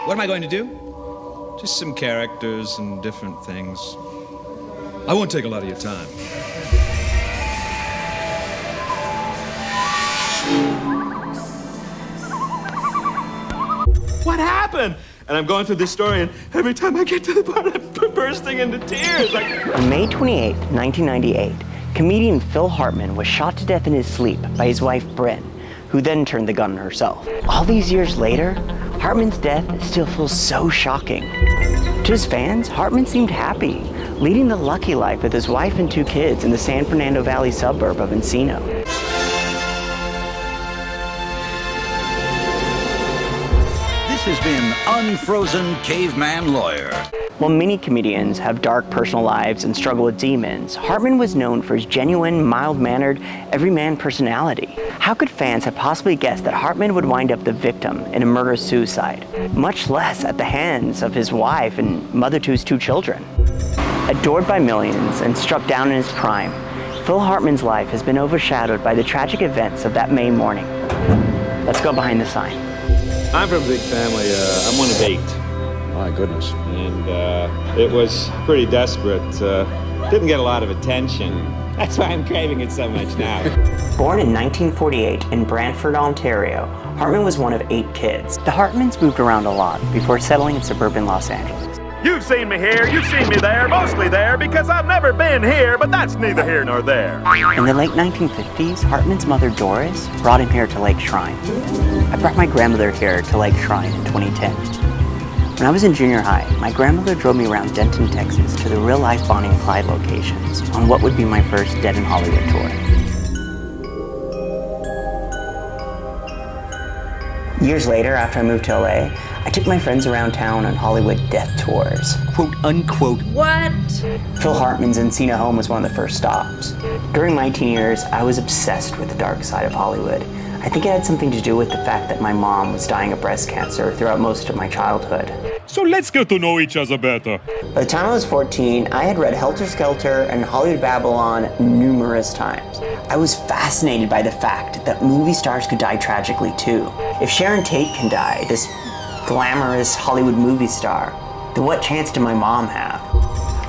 What am I going to do? Just some characters and different things. I won't take a lot of your time. What happened? And I'm going through this story, and every time I get to the part, I'm bursting into tears. On May 28, 1998, comedian Phil Hartman was shot to death in his sleep by his wife, Brynn, who then turned the gun on herself. All these years later, Hartman's death still feels so shocking. To his fans, Hartman seemed happy, leading the lucky life with his wife and 2 kids in the San Fernando Valley suburb of Encino. This has been Unfrozen Caveman Lawyer. While many comedians have dark personal lives and struggle with demons, Hartman was known for his genuine, mild-mannered, everyman personality. How could fans have possibly guessed that Hartman would wind up the victim in a murder-suicide, much less at the hands of his wife and mother to his 2 children? Adored by millions and struck down in his prime, Phil Hartman's life has been overshadowed by the tragic events of that May morning. Let's go behind the sign. I'm from a big family. I'm one of 8. My goodness. And it was pretty desperate. Didn't get a lot of attention. That's why I'm craving it so much now. Born in 1948 in Brantford, Ontario, Hartman was one of 8 kids. The Hartmans moved around a lot before settling in suburban Los Angeles. You've seen me here, you've seen me there, mostly there, because I've never been here, but that's neither here nor there. In the late 1950s, Hartman's mother, Doris, brought him here to Lake Shrine. I brought my grandmother here to Lake Shrine in 2010. When I was in junior high, my grandmother drove me around Denton, Texas to the real-life Bonnie and Clyde locations on what would be my first Dead in Hollywood tour. Years later, after I moved to LA, I took my friends around town on Hollywood death tours. Quote unquote. What? Phil Hartman's Encino home was one of the first stops. During my teen years, I was obsessed with the dark side of Hollywood. I think it had something to do with the fact that my mom was dying of breast cancer throughout most of my childhood. So let's get to know each other better. By the time I was 14, I had read Helter Skelter and Hollywood Babylon numerous times. I was fascinated by the fact that movie stars could die tragically too. If Sharon Tate can die, this glamorous Hollywood movie star, then what chance did my mom have?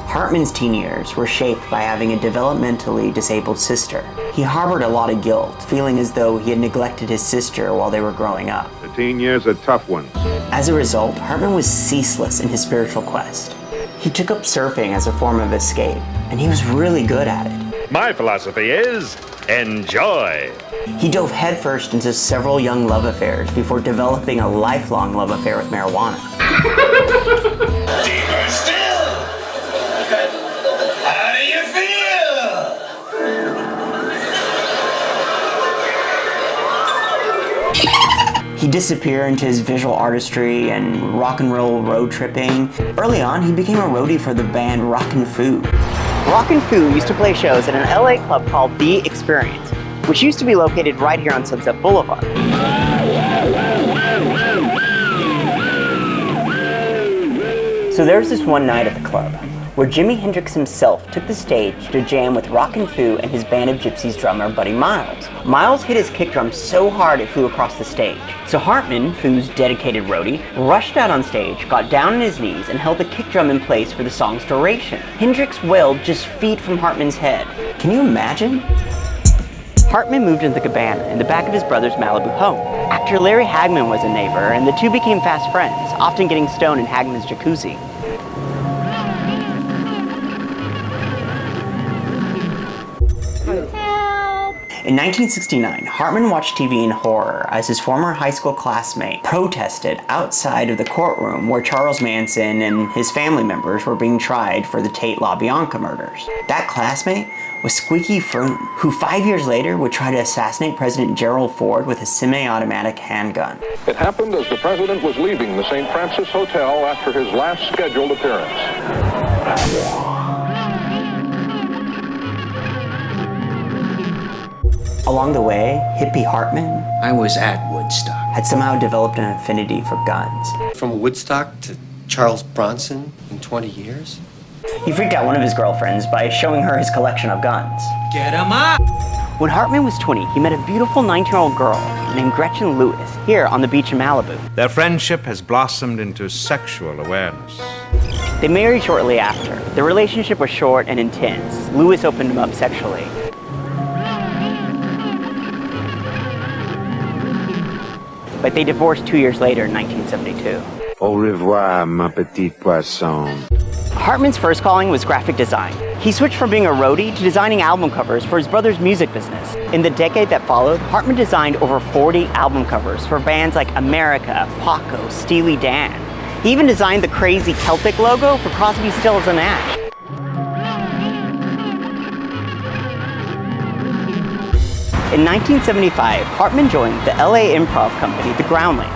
Hartman's teen years were shaped by having a developmentally disabled sister. He harbored a lot of guilt, feeling as though he had neglected his sister while they were growing up. The teen years are tough ones. As a result, Hartman was ceaseless in his spiritual quest. He took up surfing as a form of escape, and he was really good at it. My philosophy is enjoy. He dove headfirst into several young love affairs before developing a lifelong love affair with marijuana. Deeper still! How do you feel? He disappeared into his visual artistry and rock and roll road tripping. Early on, he became a roadie for the band Rockin' Foo. Rockin' Foo used to play shows at an LA club called The Experience, which used to be located right here on Sunset Boulevard. So there was this one night at the club where Jimi Hendrix himself took the stage to jam with Rockin' Foo and his Band of Gypsys drummer, Buddy Miles. Miles hit his kick drum so hard it flew across the stage. So Hartman, Foo's dedicated roadie, rushed out on stage, got down on his knees, and held the kick drum in place for the song's duration. Hendrix wailed just feet from Hartman's head. Can you imagine? Hartman moved into the cabana in the back of his brother's Malibu home. Actor Larry Hagman was a neighbor, and the two became fast friends, often getting stoned in Hagman's jacuzzi. In 1969, Hartman watched TV in horror as his former high school classmate protested outside of the courtroom where Charles Manson and his family members were being tried for the Tate LaBianca murders. That classmate was Squeaky Froome, who 5 years later would try to assassinate President Gerald Ford with a semi-automatic handgun. It happened as the president was leaving the St. Francis Hotel after his last scheduled appearance. Along the way, hippie Hartman I was at Woodstock. had somehow developed an affinity for guns. From Woodstock to Charles Bronson in 20 years? He freaked out one of his girlfriends by showing her his collection of guns. Get 'em up! When Hartman was 20, he met a beautiful 19-year-old girl named Gretchen Lewis here on the beach in Malibu. Their friendship has blossomed into sexual awareness. They married shortly after. Their relationship was short and intense. Lewis opened him up sexually. But they divorced 2 years later in 1972. Au revoir, ma petite poisson. Hartman's first calling was graphic design. He switched from being a roadie to designing album covers for his brother's music business. In the decade that followed, Hartman designed over 40 album covers for bands like America, Paco, Steely Dan. He even designed the crazy Celtic logo for Crosby, Stills and Nash. In 1975, Hartman joined the LA improv company, The Groundlings.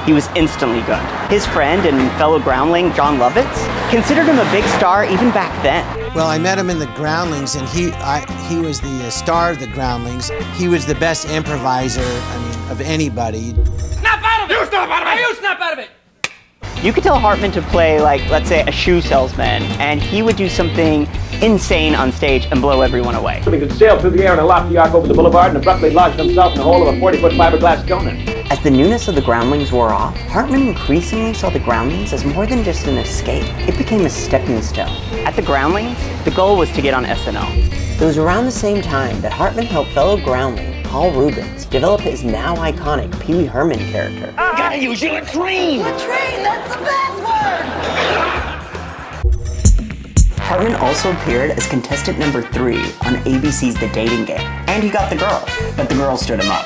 He was instantly gunned. His friend and fellow groundling, John Lovitz, considered him a big star even back then. Well, I met him in The Groundlings, and he was the star of The Groundlings. He was the best improviser, of anybody. Snap out of it! You snap out of it! You snap out of it! You could tell Hartman to play, let's say, a shoe salesman, and he would do something insane on stage and blow everyone away. He could sail through the air in a lofty arc over the boulevard and abruptly lodged himself in the hole of a 40-foot fiberglass donut. As the newness of the Groundlings wore off, Hartman increasingly saw the Groundlings as more than just an escape. It became a stepping stone. At the Groundlings, the goal was to get on SNL. It was around the same time that Hartman helped fellow Groundling, Paul Rubens, develop his now iconic Pee Wee Herman character. Gotta use your latrine! Latrine, that's the best word! Hartman also appeared as contestant number 3 on ABC's The Dating Game. And he got the girl, but the girl stood him up.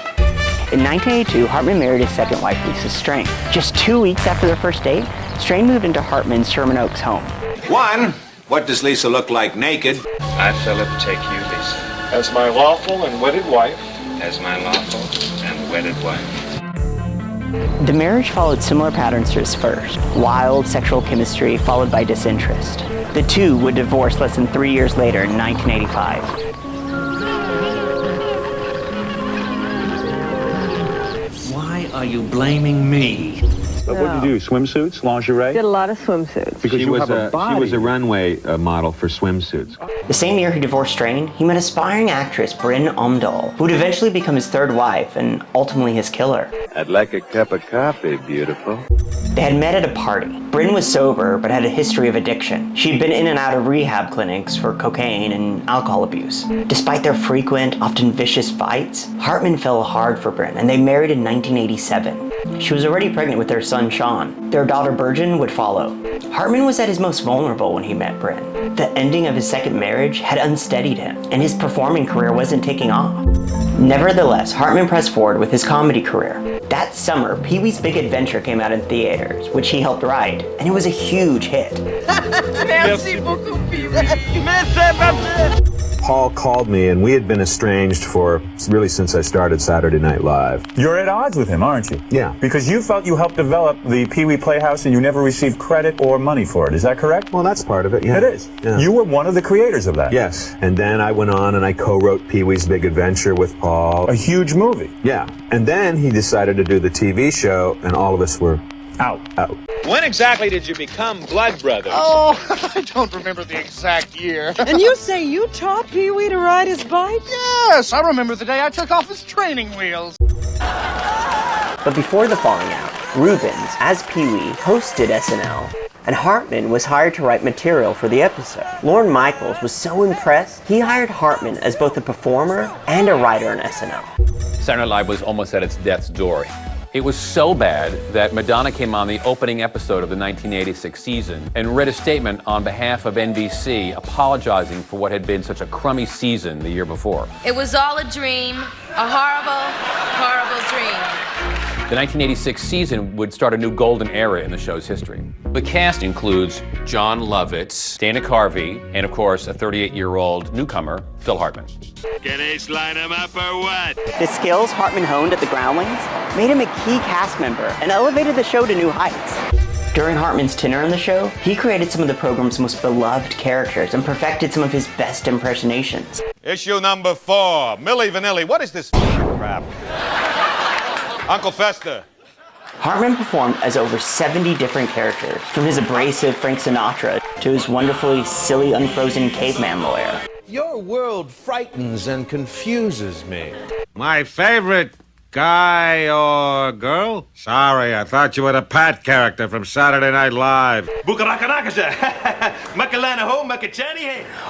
In 1982, Hartman married his second wife, Lisa Strain. Just 2 weeks after their first date, Strain moved into Hartman's Sherman Oaks home. One, what does Lisa look like naked? I, Philip, take you, Lisa. As my lawful and wedded wife. As my lawful and wedded wife. The marriage followed similar patterns to his first. Wild sexual chemistry followed by disinterest. The two would divorce less than 3 years later in 1985. Why are you blaming me? But what did you do? Swimsuits, lingerie? Did a lot of swimsuits. Because she was a runway model for swimsuits. The same year he divorced Strain, he met aspiring actress Brynn Hartman, who would eventually become his third wife and ultimately his killer. I'd like a cup of coffee, beautiful. They had met at a party. Brynn was sober but had a history of addiction. She'd been in and out of rehab clinics for cocaine and alcohol abuse. Despite their frequent, often vicious fights, Hartman fell hard for Brynn and they married in 1987. She was already pregnant with their son Sean. Their daughter Virgin would follow. Hartman was at his most vulnerable when he met Brynn. The ending of his second marriage had unsteadied him, and his performing career wasn't taking off. Nevertheless, Hartman pressed forward with his comedy career. That summer, Pee-wee's Big Adventure came out in theaters, which he helped write, and it was a huge hit. Merci beaucoup, Pee-wee. Paul called me, and we had been estranged for really since I started Saturday Night Live. You're at odds with him, aren't you? Yeah. Because you felt you helped develop the Pee Wee Playhouse and you never received credit or money for it. Is that correct? Well, that's part of it, yeah. It is. Yeah. You were one of the creators of that. Yes. And then I went on and I co-wrote Pee-wee's Big Adventure with Paul. A huge movie. Yeah. And then he decided to do the TV show, and all of us were out. When exactly did you become blood brothers? Oh, I don't remember the exact year. And you say you taught Pee-wee to ride his bike? Yes, I remember the day I took off his training wheels. But before the falling out, Rubens, as Pee-wee, hosted SNL, and Hartman was hired to write material for the episode. Lorne Michaels was so impressed, he hired Hartman as both a performer and a writer on SNL. Saturday Night Live was almost at its death's door. It was so bad that Madonna came on the opening episode of the 1986 season and read a statement on behalf of NBC apologizing for what had been such a crummy season the year before. It was all a dream, a horrible, horrible dream. The 1986 season would start a new golden era in the show's history. The cast includes John Lovitz, Dana Carvey, and of course a 38-year-old newcomer, Phil Hartman. Can Ace line him up or what? The skills Hartman honed at the Groundlings made him a key cast member and elevated the show to new heights. During Hartman's tenure on the show, he created some of the program's most beloved characters and perfected some of his best impersonations. Issue number 4. Milli Vanilli. What is this crap? Uncle Fester. Hartman performed as over 70 different characters, from his abrasive Frank Sinatra to his wonderfully silly, unfrozen caveman lawyer. Your world frightens and confuses me. My favorite guy or girl? Sorry, I thought you were the Pat character from Saturday Night Live.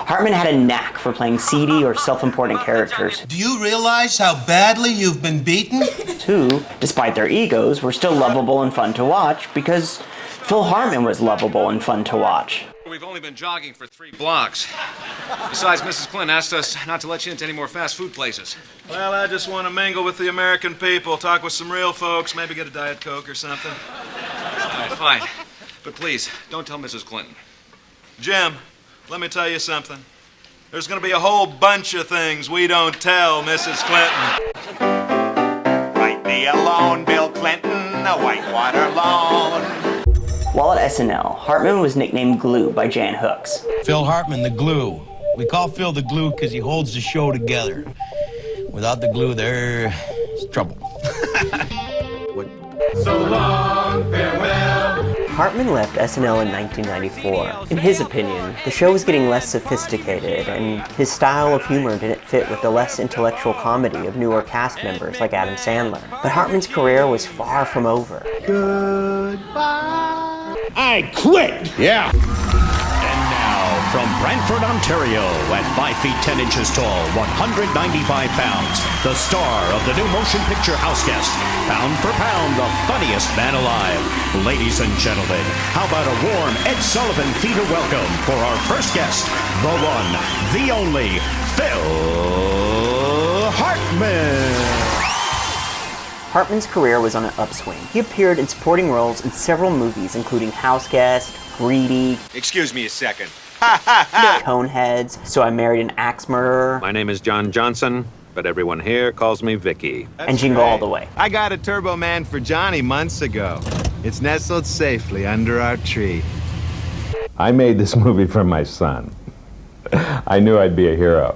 Hartman had a knack for playing seedy or self-important characters. Do you realize how badly you've been beaten? Who, despite their egos, were still lovable and fun to watch because Phil Hartman was lovable and fun to watch. We've only been jogging for 3 blocks. Besides, Mrs. Clint asked us not to let you into any more fast food places. Well, I just want to mingle with the American people, talk with some real folks, maybe get a Diet Coke or something. All right, fine. But please, don't tell Mrs. Clinton. Jim, let me tell you something. There's going to be a whole bunch of things we don't tell Mrs. Clinton. Write me a loan, Bill Clinton, a whitewater loan. While at SNL, Hartman was nicknamed Glue by Jan Hooks. Phil Hartman, the glue. We call Phil the glue because he holds the show together. Without the glue, there's trouble. So long, farewell. Hartman left SNL in 1994. In his opinion, the show was getting less sophisticated, and his style of humor didn't fit with the less intellectual comedy of newer cast members like Adam Sandler. But Hartman's career was far from over. Goodbye. I quit! Yeah. And now, from Brantford, Ontario, at 5 feet 10 inches tall, 195 pounds, the star of the new motion picture Houseguest, pound for pound, the funniest man alive. Ladies and gentlemen, how about a warm Ed Sullivan theater welcome for our first guest, the one, the only, Phil Hartman. Hartman's career was on an upswing. He appeared in supporting roles in several movies, including Houseguest, Greedy, Excuse me a second. Coneheads, So I Married an Axe Murderer, My name is John Johnson, but everyone here calls me Vicky. and Jingle All the Way. I got a Turbo Man for Johnny months ago. It's nestled safely under our tree. I made this movie for my son. I knew I'd be a hero.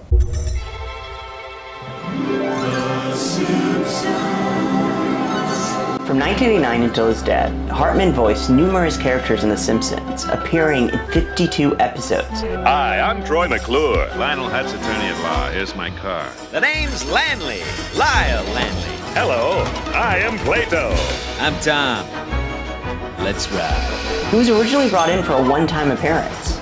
From 1989 until his death, Hartman voiced numerous characters in The Simpsons, appearing in 52 episodes. Hi, I'm Troy McClure, Lionel Hutz, attorney-at-law. Here's my car. The name's Lanley. Lyle Lanley. Hello, I am Plato. I'm Tom. Let's ride. He was originally brought in for a one-time appearance.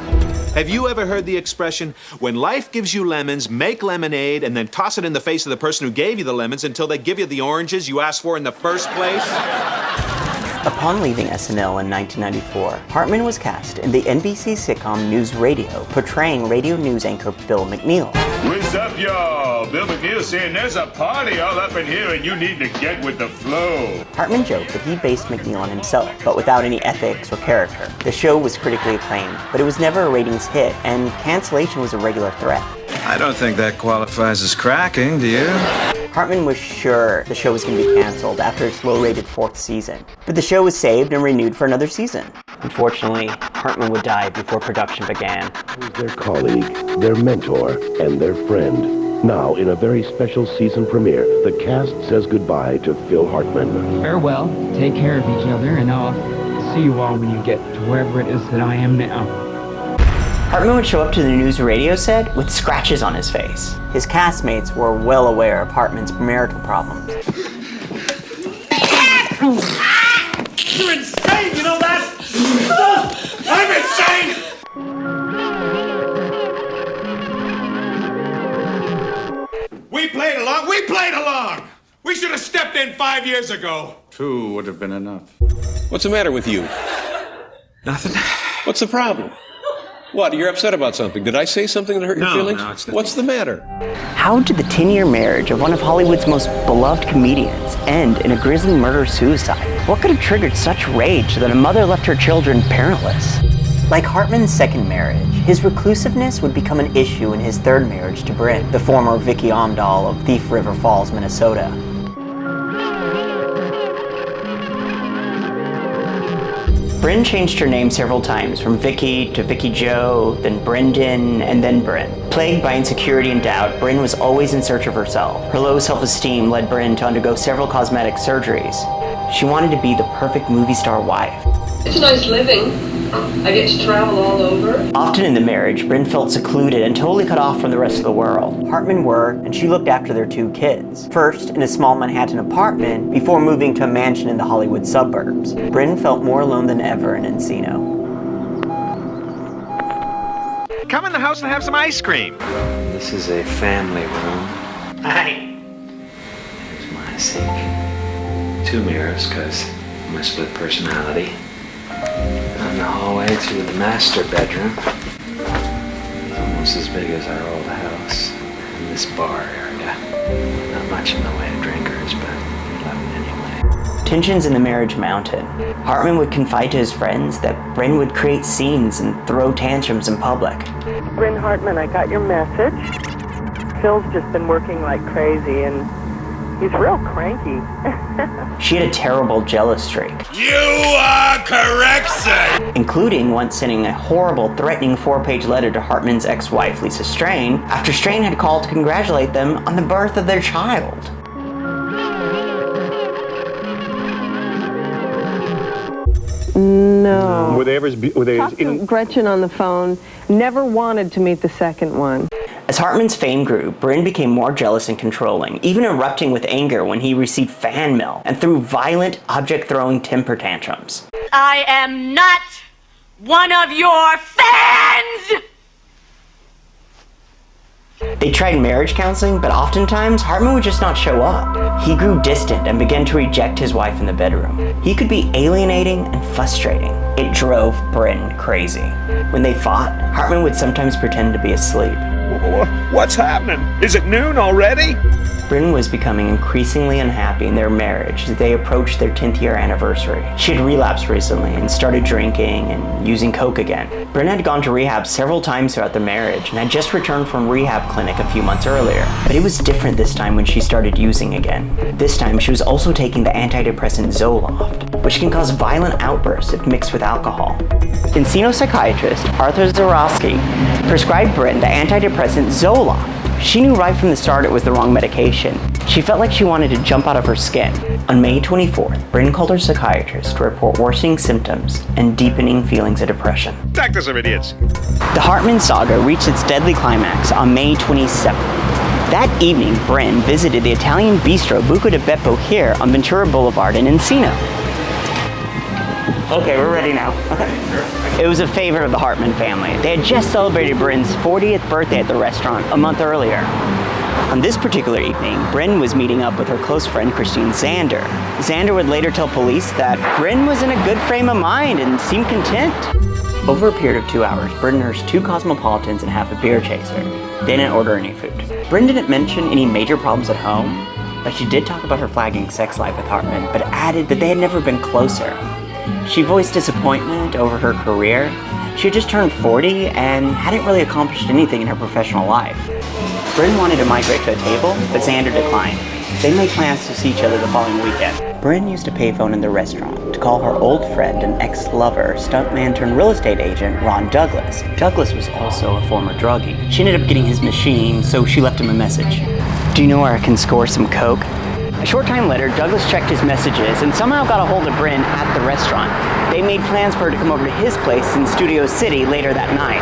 Have you ever heard the expression, when life gives you lemons, make lemonade and then toss it in the face of the person who gave you the lemons until they give you the oranges you asked for in the first place? Upon leaving SNL in 1994, Hartman was cast in the NBC sitcom News Radio, portraying radio news anchor Bill McNeil. What's up, y'all? Bill McNeil saying there's a party all up in here and you need to get with the flow. Hartman joked that he based McNeil on himself, but without any ethics or character. The show was critically acclaimed, but it was never a ratings hit, and cancellation was a regular threat. I don't think that qualifies as cracking, do you? Hartman was sure the show was going to be canceled after its low-rated 4th season, but the show was saved and renewed for another season. Unfortunately, Hartman would die before production began. Their colleague, their mentor, and their friend. Now, in a very special season premiere, the cast says goodbye to Phil Hartman. Farewell, take care of each other, and I'll see you all when you get to wherever it is that I am now. Hartman would show up to the News Radio set with scratches on his face. His castmates were well aware of Hartman's marital problems. You're insane, you know that? I'm insane! We played along. We should have stepped in 5 years ago. 2 would have been enough. What's the matter with you? Nothing. What's the problem? What, you're upset about something? Did I say something that hurt your feelings? No, it's nothing. What's the matter? How did the 10-year marriage of one of Hollywood's most beloved comedians end in a grisly murder-suicide? What could have triggered such rage that a mother left her children parentless? Like Hartman's second marriage, his reclusiveness would become an issue in his third marriage to Brynn, the former Vicky Omdahl of Thief River Falls, Minnesota. Brynn changed her name several times, from Vicky to Vicky Jo, then Brendan, and then Brynn. Plagued by insecurity and doubt, Brynn was always in search of herself. Her low self-esteem led Brynn to undergo several cosmetic surgeries. She wanted to be the perfect movie star wife. It's nice living. I get to travel all over. Often in the marriage, Brynn felt secluded and totally cut off from the rest of the world. Hartman worked, and she looked after their 2 kids. First, in a small Manhattan apartment, before moving to a mansion in the Hollywood suburbs. Brynn felt more alone than ever in Encino. Come in the house and have some ice cream. This is a family room. Hi. Here's my sink. 2 mirrors, because I'm a split personality. Down the hallway to the master bedroom. It's almost as big as our old house. And this bar area. Not much in the way of drinkers, but we love it anyway. Tensions in the marriage mounted. Hartman would confide to his friends that Brynn would create scenes and throw tantrums in public. Brynn Hartman, I got your message. Phil's just been working like crazy and he's real cranky. She had a terrible jealous streak. You are correct, sir! Including once sending a horrible, threatening 4-page letter to Hartman's ex-wife, Lisa Strain, after Strain had called to congratulate them on the birth of their child. No. Were they ever? Talked to Gretchen on the phone. Never wanted to meet the second one. As Hartman's fame grew, Brynn became more jealous and controlling, even erupting with anger when he received fan mail and threw violent, object-throwing temper tantrums. I am not one of your fans! They tried marriage counseling, but oftentimes Hartman would just not show up. He grew distant and began to reject his wife in the bedroom. He could be alienating and frustrating. It drove Brynn crazy. When they fought, Hartman would sometimes pretend to be asleep. What's happening? Is it noon already? Brynn was becoming increasingly unhappy in their marriage as they approached their 10th year anniversary. She had relapsed recently and started drinking and using coke again. Brynn had gone to rehab several times throughout the marriage and had just returned from rehab clinic a few months earlier. But it was different this time when she started using again. This time she was also taking the antidepressant Zoloft, which can cause violent outbursts if mixed with alcohol. Encino psychiatrist Arthur Zarowski prescribed Brynn the antidepressant Zoloft. She knew right from the start it was the wrong medication. She felt like she wanted to jump out of her skin. On May 24th, Brynn called her psychiatrist to report worsening symptoms and deepening feelings of depression. Doctors are idiots. The Hartman saga reached its deadly climax on May 27th. That evening, Brynn visited the Italian bistro Buca di Beppo here on Ventura Boulevard in Encino. Okay, we're ready now. Okay. It was a favorite of the Hartman family. They had just celebrated Brynn's 40th birthday at the restaurant a month earlier. On this particular evening, Brynn was meeting up with her close friend Christine Zander. Zander would later tell police that Brynn was in a good frame of mind and seemed content. Over a period of 2 hours, Brynn nursed 2 Cosmopolitans and half a beer chaser. They didn't order any food. Brynn didn't mention any major problems at home, but she did talk about her flagging sex life with Hartman, but added that they had never been closer. She voiced disappointment over her career. She had just turned 40 and hadn't really accomplished anything in her professional life. Brynn wanted to migrate to a table, but Zander declined. They made plans to see each other the following weekend. Brynn used a payphone in the restaurant to call her old friend and ex-lover, stuntman turned real estate agent Ron Douglas. Douglas was also a former druggie. She ended up getting his machine, so she left him a message. Do you know where I can score some coke? A short time later, Douglas checked his messages and somehow got a hold of Brynn at the restaurant. They made plans for her to come over to his place in Studio City later that night.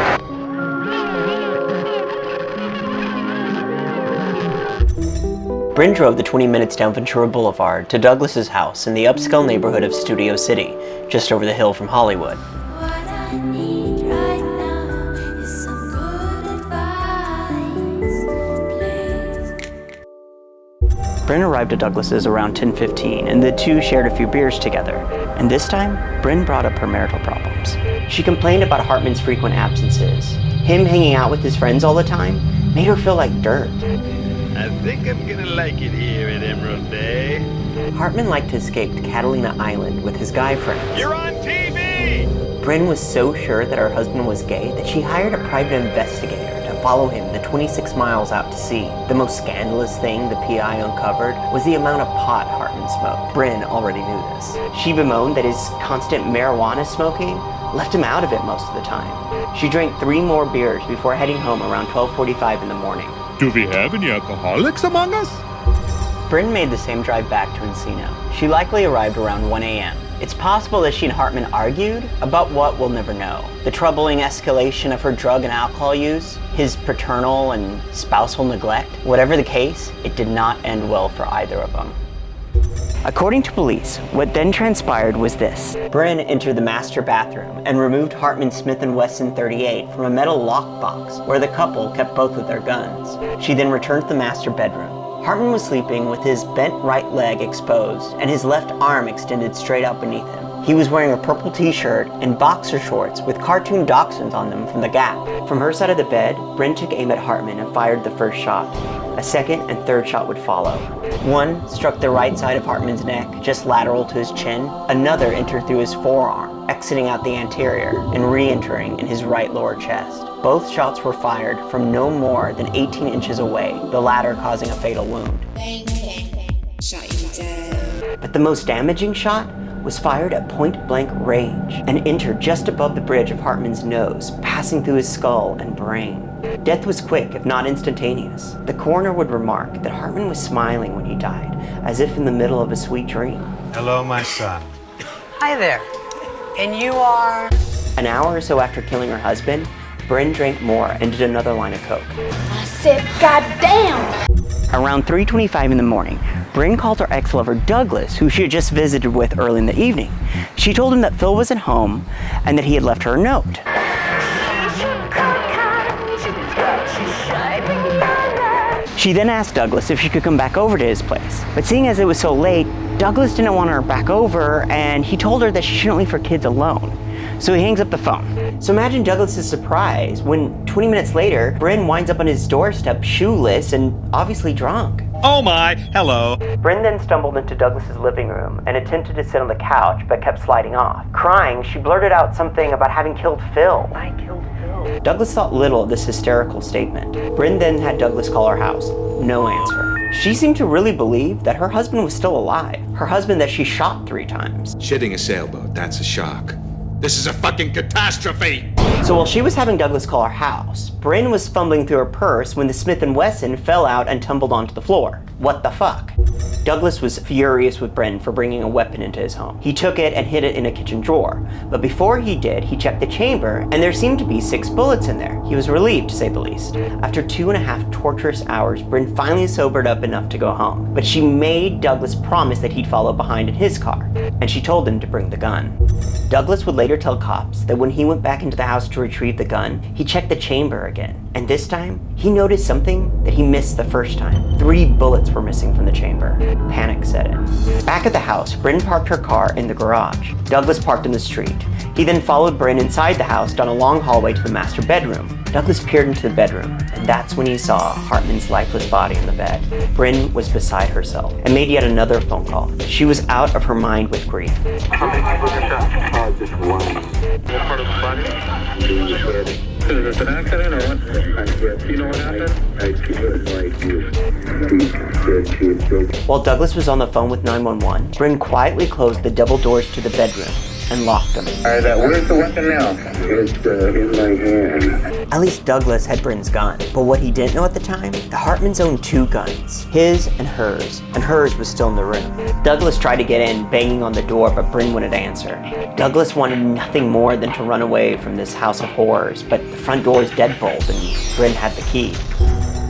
Brynn drove the 20 minutes down Ventura Boulevard to Douglas's house in the upscale neighborhood of Studio City, just over the hill from Hollywood. Brynn arrived at Douglas's around 10:15, and the two shared a few beers together. And this time, Brynn brought up her marital problems. She complained about Hartman's frequent absences. Him hanging out with his friends all the time made her feel like dirt. I think I'm gonna like it here at Emerald Bay. Hartman liked to escape to Catalina Island with his guy friends. You're on TV! Brynn was so sure that her husband was gay that she hired a private investigator to follow him the 26 miles out to sea. The most scandalous thing the PI uncovered was the amount of pot Hartman smoked. Brynn already knew this. She bemoaned that his constant marijuana smoking left him out of it most of the time. She drank 3 more beers before heading home around 12:45 in the morning. Do we have any alcoholics among us? Brynn made the same drive back to Encino. She likely arrived around 1 a.m. It's possible that she and Hartman argued about what we'll never know. The troubling escalation of her drug and alcohol use, his paternal and spousal neglect. Whatever the case, it did not end well for either of them. According to police, what then transpired was this. Brynn entered the master bathroom and removed Hartman's Smith & Wesson .38 from a metal lockbox where the couple kept both of their guns. She then returned to the master bedroom. Hartman was sleeping with his bent right leg exposed and his left arm extended straight out beneath him. He was wearing a purple t-shirt and boxer shorts with cartoon dachshunds on them from the Gap. From her side of the bed, Brynn took aim at Hartman and fired the first shot. A second and third shot would follow. One struck the right side of Hartman's neck, just lateral to his chin. Another entered through his forearm, exiting out the anterior and re-entering in his right lower chest. Both shots were fired from no more than 18 inches away, the latter causing a fatal wound. But the most damaging shot was fired at point-blank range and entered just above the bridge of Hartman's nose, passing through his skull and brain. Death was quick, if not instantaneous. The coroner would remark that Hartman was smiling when he died, as if in the middle of a sweet dream. Hello, my son. Hi there. And you are? An hour or so after killing her husband, Brynn drank more and did another line of coke. I said, goddamn! Around 3:25 in the morning, Brynn called her ex-lover Douglas, who she had just visited with early in the evening. She told him that Phil wasn't home and that he had left her a note. She then asked Douglas if she could come back over to his place. But seeing as it was so late, Douglas didn't want her back over, and he told her that she shouldn't leave her kids alone. So he hangs up the phone. So imagine Douglas's surprise when 20 minutes later, Brynn winds up on his doorstep shoeless and obviously drunk. Oh my, hello. Brynn then stumbled into Douglas's living room and attempted to sit on the couch, but kept sliding off. Crying, she blurted out something about having killed Phil. I killed Phil. Douglas thought little of this hysterical statement. Brynn then had Douglas call her house. No answer. She seemed to really believe that her husband was still alive. Her husband that she shot 3 times. Shitting a sailboat, that's a shock. This is a fucking catastrophe! So while she was having Douglas call her house, Brynn was fumbling through her purse when the Smith & Wesson fell out and tumbled onto the floor. What the fuck? Douglas was furious with Brynn for bringing a weapon into his home. He took it and hid it in a kitchen drawer. But before he did, he checked the chamber, and there seemed to be 6 bullets in there. He was relieved, to say the least. After 2.5 torturous hours, Brynn finally sobered up enough to go home. But she made Douglas promise that he'd follow behind in his car, and she told him to bring the gun. Douglas would later tell cops that when he went back into the house to retrieve the gun, he checked the chamber again. And this time, he noticed something that he missed the first time. 3 bullets were missing from the chamber. Panic set in. Back at the house, Brynn parked her car in the garage. Douglas parked in the street. He then followed Brynn inside the house down a long hallway to the master bedroom. Douglas peered into the bedroom, and that's when he saw Hartman's lifeless body in the bed. Brynn was beside herself and made yet another phone call. She was out of her mind with grief. How many people is that? Just one. What part of the body? Is this an accident or what? Do you know what happened? While Douglas was on the phone with 911, Brynn quietly closed the double doors to the bedroom and locked them. Alright, where's the weapon now? It's in my hand. At least Douglas had Brynn's gun, but what he didn't know at the time, the Hartmans owned 2 guns, his and hers was still in the room. Douglas tried to get in, banging on the door, but Brynn wouldn't answer. Douglas wanted nothing more than to run away from this house of horrors, but the front door is deadbolt and Brynn had the key.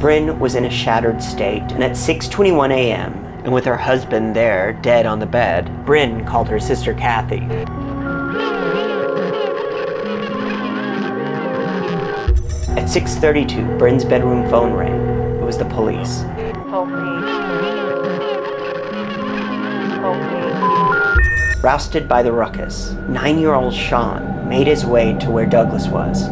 Brynn was in a shattered state, and at 6:21 a.m., and with her husband there, dead on the bed, Brynn called her sister Kathy. At 6:32, Brynn's bedroom phone rang. It was the police. Rousted by the ruckus, 9-year-old Sean made his way to where Douglas was.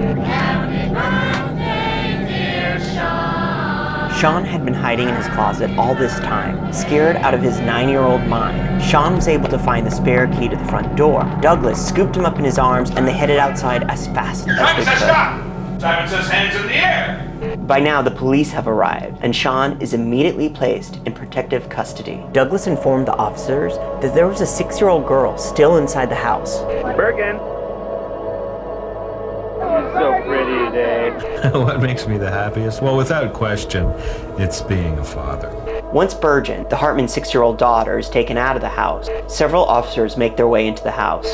Sean had been hiding in his closet all this time. Scared out of his 9-year-old mind, Sean was able to find the spare key to the front door. Douglas scooped him up in his arms and they headed outside as fast as they could. Stop! Simon says hands in the air! By now, the police have arrived, and Sean is immediately placed in protective custody. Douglas informed the officers that there was a 6-year-old girl still inside the house. Bergen! You're so pretty today. What makes me the happiest? Well, without question, it's being a father. Once Brynn, the Hartman's 6-year-old daughter, is taken out of the house, several officers make their way into the house.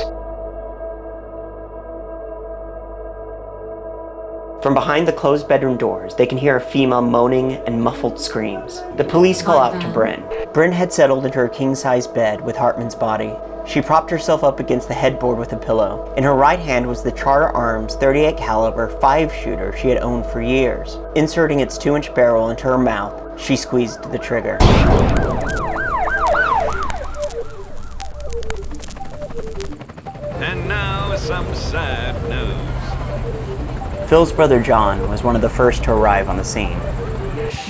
From behind the closed bedroom doors, they can hear a female moaning and muffled screams. The police call out to Brynn. Brynn had settled into her king-size bed with Hartman's body. She propped herself up against the headboard with a pillow. In her right hand was the Charter Arms 38 caliber 5-shooter she had owned for years. Inserting its 2-inch barrel into her mouth, she squeezed the trigger. And now some sad news. Phil's brother John was one of the first to arrive on the scene.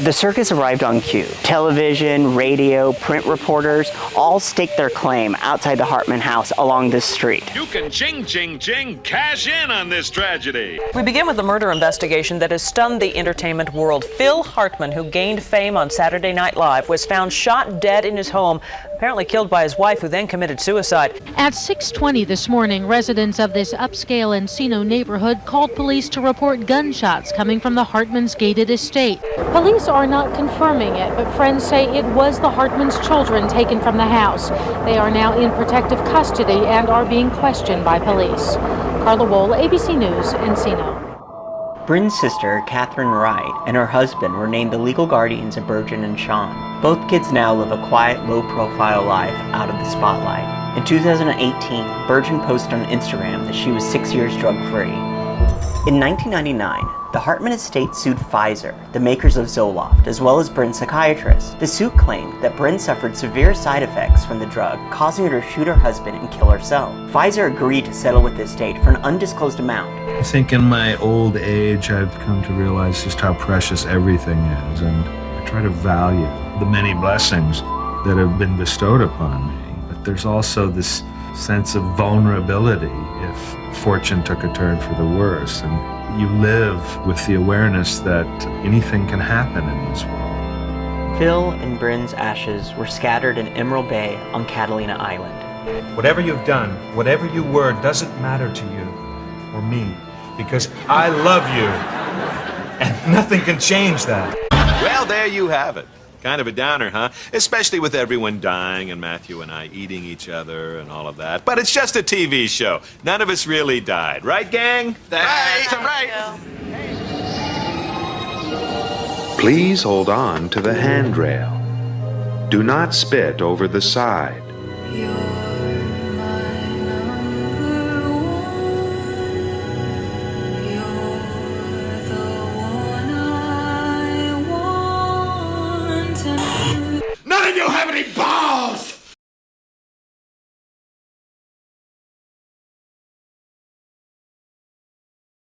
The circus arrived on cue. Television, radio, print reporters all staked their claim outside the Hartman house along this street. You can ching, ching, ching, cash in on this tragedy. We begin with a murder investigation that has stunned the entertainment world. Phil Hartman, who gained fame on Saturday Night Live, was found shot dead in his home, apparently killed by his wife, who then committed suicide. At 6:20 this morning, residents of this upscale Encino neighborhood called police to report gunshots coming from the Hartman's gated estate. Police are not confirming it, but friends say it was the Hartman's children taken from the house. They are now in protective custody and are being questioned by police. Carla Wohl, ABC News, Encino. Brynn's sister, Catherine Wright, and her husband were named the legal guardians of Brynn and Sean. Both kids now live a quiet, low-profile life out of the spotlight. In 2018, Brynn posted on Instagram that she was 6 years drug-free. In 1999, the Hartman estate sued Pfizer, the makers of Zoloft, as well as Brynn's psychiatrist. The suit claimed that Brynn suffered severe side effects from the drug, causing her to shoot her husband and kill herself. Pfizer agreed to settle with the estate for an undisclosed amount. I think in my old age, I've come to realize just how precious everything is, and I try to value the many blessings that have been bestowed upon me. But there's also this sense of vulnerability if fortune took a turn for the worse, and you live with the awareness that anything can happen in this world. Phil and Brynn's ashes were scattered in Emerald Bay on Catalina Island. Whatever you've done, whatever you were, doesn't matter to you or me, because I love you, and nothing can change that. Well, there you have it. Kind of a downer, huh? Especially with everyone dying and Matthew and I eating each other and all of that. But it's just a TV show. None of us really died. Right, gang? That's right. Please hold on to the handrail. Do not spit over the side. None of you have any